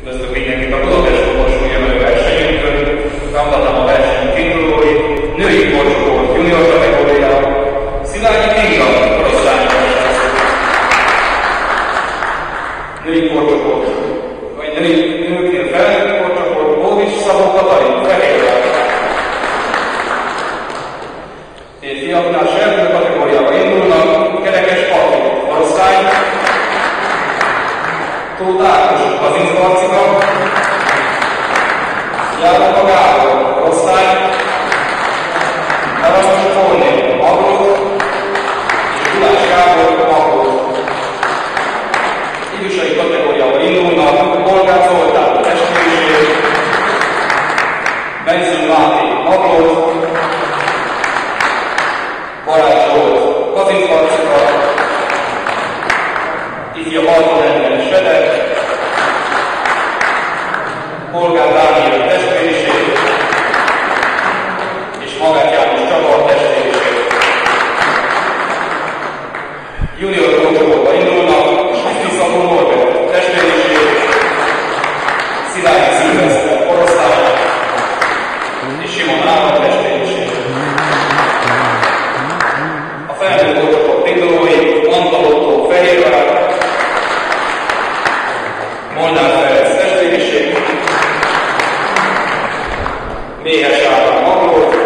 Üdvözlök mindenkit a Budapest Korcsoport emelő versenyünkön. Bemutatom a verseny indulóit. Női korcsoport junior kategória. Szilágyi Kinga, korosztályos. Női korcsoport, vagy nőként felnőtt korcsoport, Bódis Szabó Katalin, Fehérvár. Férfiaknál serdülő kategóriába indulnak, Kerekes Patrik, korosztály. Tóth Ákos, Kazinc Marcika, Járóka Gábor, korosztály, Erasmus Kornél, Magrót, és Gulás Gábor, Magrót. Idősei kategóriába indulnak, Polgár Zoltán, Testvériség, Benzin Máté, Magrót, Balázs Zsolt, Kazinc Marcika, Ifja Marton Ellen, Sedek, Polgár Dániel, Testvériség, és Magát János Csaba, Testvériség. Junior korcsoportba indulnak, Stiftiszakó Norbert, Testvériség, Szilágyi Szilveszter, korosztály, és Simon Árva, Testvériség. A felnőtt korcsoport indulói, Antal Ottó, Fehérvár, Molnár Ferenc, Testvériség, Méhes Ádám, Magrót,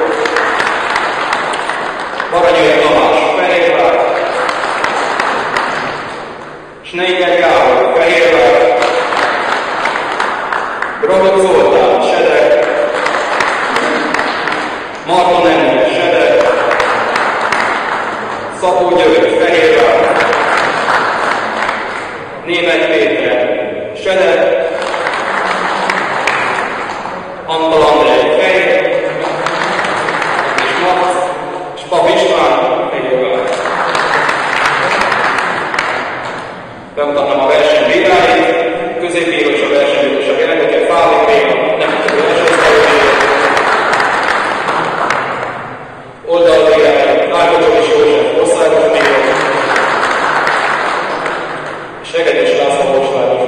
Baranyai Tamás, Fehérvár, Schneider Gábor, Fehérvár, Bragot Zoltán, Sedek, Marton Endre, Sedek, Szabó György, Fehérvár, Németh Péter, Sedek, Antal Andrej, Fehérvár, és Max, és Pap István, Fehérvár. Bemutatnám a verseny védáit, középéros a versenyük és a jeleneteket, Fálik Béla, nem tudja versenyszerűen. Oldalvégány, Ágocsok és József, országos bíró, és Hegedűs László Mosváros.